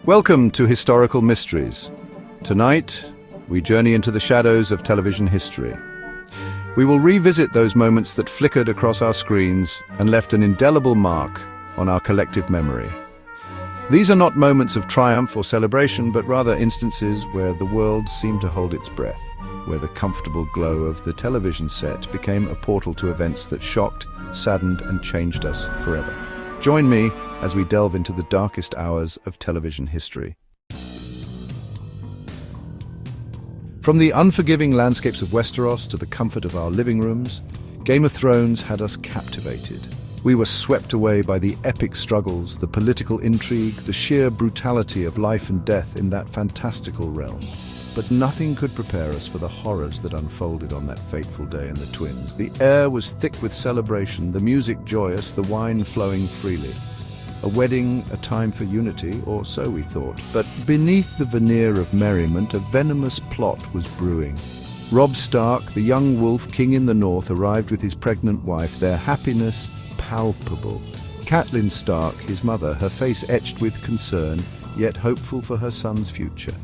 Welcome to Historical Mysteries. Tonight, we journey into the shadows of television history. We will revisit those moments that flickered across our screens and left an indelible mark on our collective memory. These are not moments of triumph or celebration, but rather instances where the world seemed to hold its breath, where the comfortable glow of the television set became a portal to events that shocked, saddened, and changed us forever. Join me as we delve into the darkest hours of television history. From the unforgiving landscapes of Westeros to the comfort of our living rooms, Game of Thrones had us captivated. We were swept away by the epic struggles, the political intrigue, the sheer brutality of life and death in that fantastical realm. But nothing could prepare us for the horrors that unfolded on that fateful day in the Twins. The air was thick with celebration, the music joyous, the wine flowing freely. A wedding, a time for unity, or so we thought. But beneath the veneer of merriment, a venomous plot was brewing. Robb Stark, the young wolf king in the north, arrived with his pregnant wife, their happiness palpable. Catelyn Stark, his mother, her face etched with concern, yet hopeful for her son's future.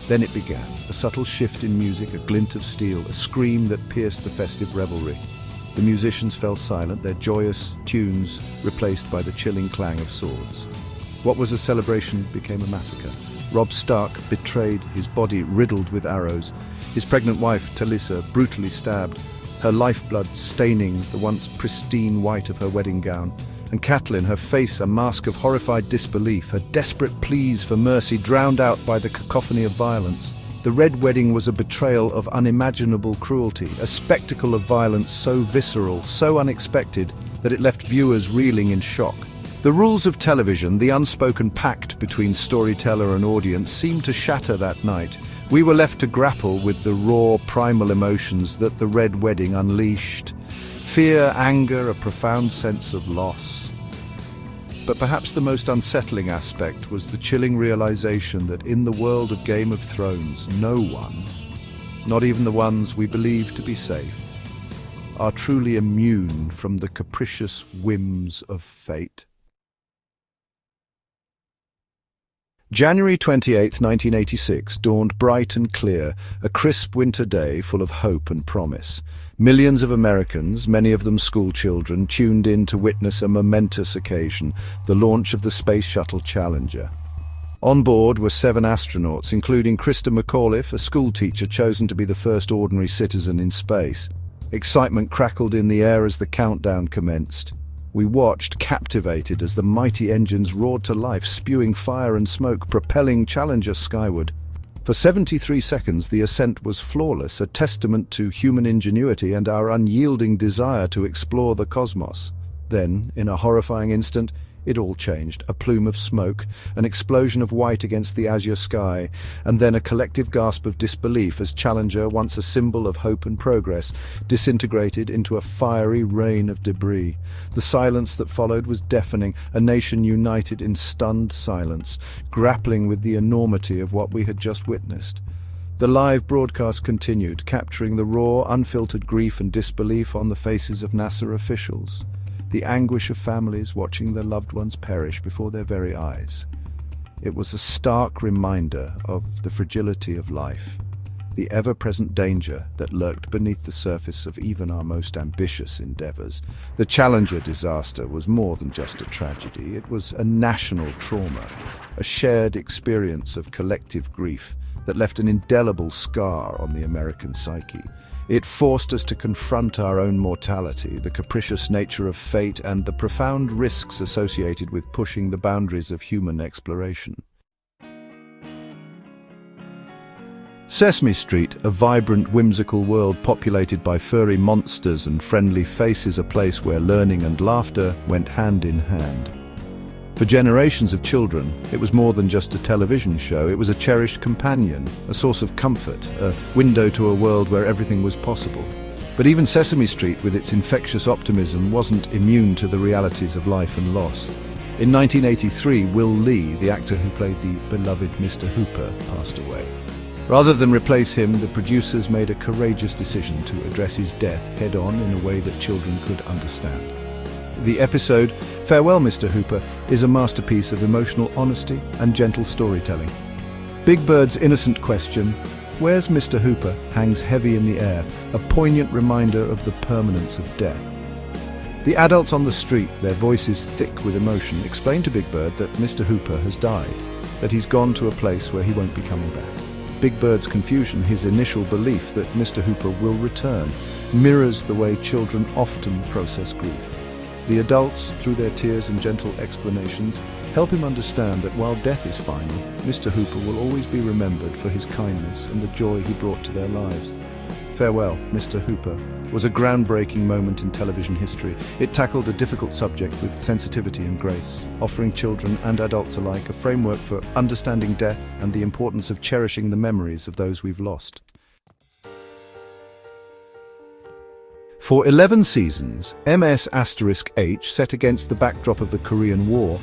Then it began, a subtle shift in music, a glint of steel, a scream that pierced the festive revelry. The musicians fell silent, their joyous tunes replaced by the chilling clang of swords. What was a celebration became a massacre. Robb Stark betrayed, his body riddled with arrows, his pregnant wife, Talisa, brutally stabbed, her lifeblood staining the once pristine white of her wedding gown. And Catelyn, her face a mask of horrified disbelief, her desperate pleas for mercy drowned out by the cacophony of violence. The Red Wedding was a betrayal of unimaginable cruelty, a spectacle of violence so visceral, so unexpected, that it left viewers reeling in shock. The rules of television, the unspoken pact between storyteller and audience, seemed to shatter that night. We were left to grapple with the raw, primal emotions that the Red Wedding unleashed. Fear, anger, a profound sense of loss. But perhaps the most unsettling aspect was the chilling realization that in the world of Game of Thrones, no one, not even the ones we believe to be safe, are truly immune from the capricious whims of fate. January 28, 1986, dawned bright and clear, a crisp winter day full of hope and promise. Millions of Americans, many of them school children, tuned in to witness a momentous occasion, the launch of the Space Shuttle Challenger. On board were 7 astronauts, including Krista McAuliffe, a schoolteacher chosen to be the first ordinary citizen in space. Excitement crackled in the air as the countdown commenced. We watched, captivated, as the mighty engines roared to life, spewing fire and smoke, propelling Challenger skyward. For 73 seconds, the ascent was flawless, a testament to human ingenuity and our unyielding desire to explore the cosmos. Then, in a horrifying instant, it all changed. A plume of smoke, an explosion of white against the azure sky, and then a collective gasp of disbelief as Challenger, once a symbol of hope and progress, disintegrated into a fiery rain of debris. The silence that followed was deafening, a nation united in stunned silence, grappling with the enormity of what we had just witnessed. The live broadcast continued, capturing the raw, unfiltered grief and disbelief on the faces of NASA officials. The anguish of families watching their loved ones perish before their very eyes. It was a stark reminder of the fragility of life, the ever-present danger that lurked beneath the surface of even our most ambitious endeavors. The Challenger disaster was more than just a tragedy. It was a national trauma, a shared experience of collective grief that left an indelible scar on the American psyche. It forced us to confront our own mortality, the capricious nature of fate, and the profound risks associated with pushing the boundaries of human exploration. Sesame Street, a vibrant, whimsical world populated by furry monsters and friendly faces, a place where learning and laughter went hand in hand. For generations of children, it was more than just a television show. It was a cherished companion, a source of comfort, a window to a world where everything was possible. But even Sesame Street, with its infectious optimism, wasn't immune to the realities of life and loss. In 1983, Will Lee, the actor who played the beloved Mr. Hooper, passed away. Rather than replace him, the producers made a courageous decision to address his death head-on in a way that children could understand. The episode, Farewell, Mr. Hooper, is a masterpiece of emotional honesty and gentle storytelling. Big Bird's innocent question, "Where's Mr. Hooper?" hangs heavy in the air, a poignant reminder of the permanence of death. The adults on the street, their voices thick with emotion, explain to Big Bird that Mr. Hooper has died, that he's gone to a place where he won't be coming back. Big Bird's confusion, his initial belief that Mr. Hooper will return, mirrors the way children often process grief. The adults, through their tears and gentle explanations, help him understand that while death is final, Mr. Hooper will always be remembered for his kindness and the joy he brought to their lives. Farewell, Mr. Hooper was a groundbreaking moment in television history. It tackled a difficult subject with sensitivity and grace, offering children and adults alike a framework for understanding death and the importance of cherishing the memories of those we've lost. For 11 seasons, MS*H, set against the backdrop of the Korean War,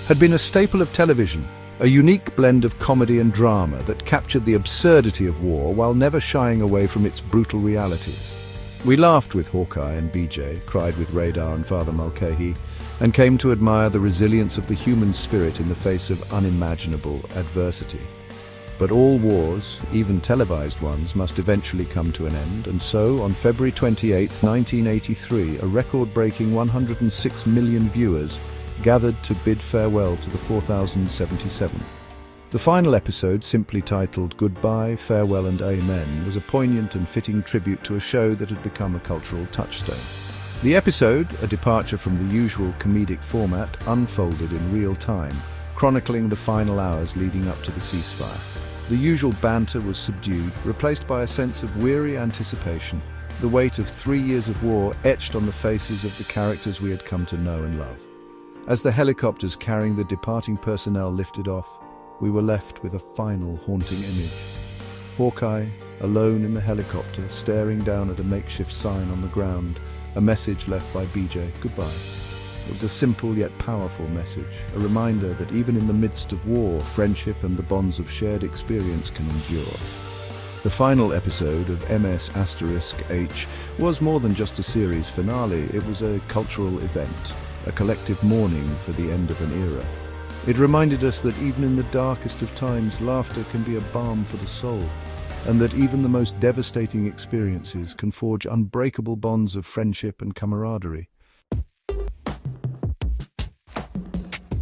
had been a staple of television, a unique blend of comedy and drama that captured the absurdity of war while never shying away from its brutal realities. We laughed with Hawkeye and BJ, cried with Radar and Father Mulcahy, and came to admire the resilience of the human spirit in the face of unimaginable adversity. But all wars, even televised ones, must eventually come to an end, and so, on February 28, 1983, a record-breaking 106 million viewers gathered to bid farewell to the 4077th. The final episode, simply titled Goodbye, Farewell and Amen, was a poignant and fitting tribute to a show that had become a cultural touchstone. The episode, a departure from the usual comedic format, unfolded in real time, chronicling the final hours leading up to the ceasefire. The usual banter was subdued, replaced by a sense of weary anticipation, the weight of 3 years of war etched on the faces of the characters we had come to know and love. As the helicopters carrying the departing personnel lifted off, we were left with a final haunting image. Hawkeye, alone in the helicopter, staring down at a makeshift sign on the ground, a message left by BJ, goodbye. It was a simple yet powerful message, a reminder that even in the midst of war, friendship and the bonds of shared experience can endure. The final episode of MS*H was more than just a series finale, it was a cultural event, a collective mourning for the end of an era. It reminded us that even in the darkest of times, laughter can be a balm for the soul, and that even the most devastating experiences can forge unbreakable bonds of friendship and camaraderie.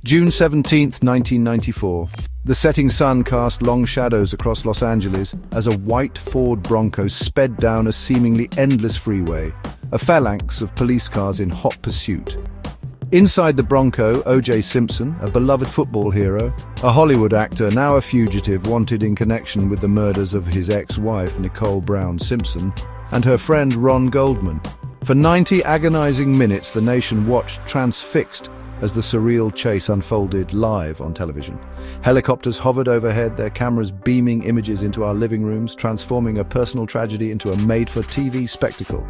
June 17, 1994. The setting sun cast long shadows across Los Angeles as a white Ford Bronco sped down a seemingly endless freeway, a phalanx of police cars in hot pursuit. Inside the Bronco, O.J. Simpson, a beloved football hero, a Hollywood actor now a fugitive wanted in connection with the murders of his ex-wife Nicole Brown Simpson, and her friend Ron Goldman. For 90 agonizing minutes, the nation watched transfixed as the surreal chase unfolded live on television. Helicopters hovered overhead, their cameras beaming images into our living rooms, transforming a personal tragedy into a made-for-TV spectacle.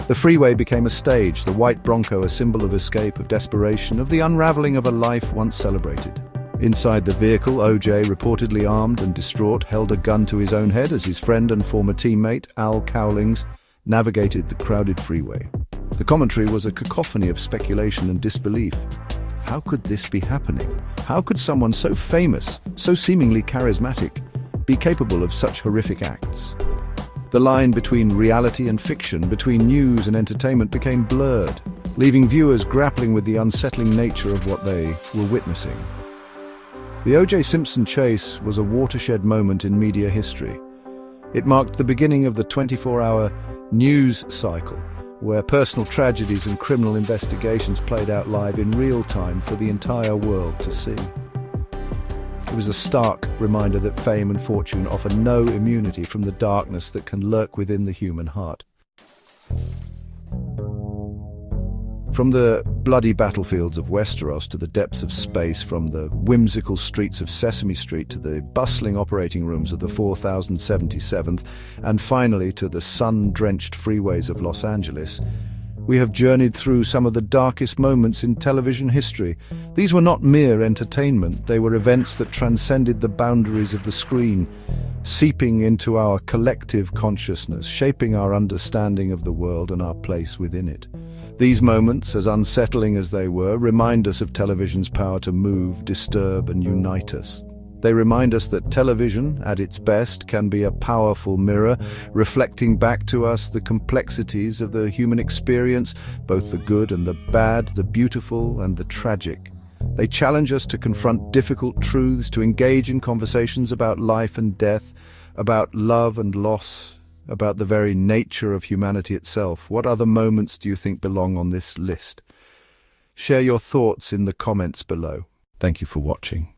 The freeway became a stage, the white Bronco a symbol of escape, of desperation, of the unraveling of a life once celebrated. Inside the vehicle, O.J., reportedly armed and distraught, held a gun to his own head as his friend and former teammate, Al Cowlings, navigated the crowded freeway. The commentary was a cacophony of speculation and disbelief. How could this be happening? How could someone so famous, so seemingly charismatic, be capable of such horrific acts? The line between reality and fiction, between news and entertainment, became blurred, leaving viewers grappling with the unsettling nature of what they were witnessing. The O.J. Simpson chase was a watershed moment in media history. It marked the beginning of the 24-hour news cycle, where personal tragedies and criminal investigations played out live in real time for the entire world to see. It was a stark reminder that fame and fortune offer no immunity from the darkness that can lurk within the human heart. From the bloody battlefields of Westeros to the depths of space, from the whimsical streets of Sesame Street to the bustling operating rooms of the 4077th, and finally to the sun-drenched freeways of Los Angeles, we have journeyed through some of the darkest moments in television history. These were not mere entertainment, they were events that transcended the boundaries of the screen, seeping into our collective consciousness, shaping our understanding of the world and our place within it. These moments, as unsettling as they were, remind us of television's power to move, disturb, and unite us. They remind us that television, at its best, can be a powerful mirror, reflecting back to us the complexities of the human experience, both the good and the bad, the beautiful and the tragic. They challenge us to confront difficult truths, to engage in conversations about life and death, about love and loss, about the very nature of humanity itself. What other moments do you think belong on this list? Share your thoughts in the comments below. Thank you for watching.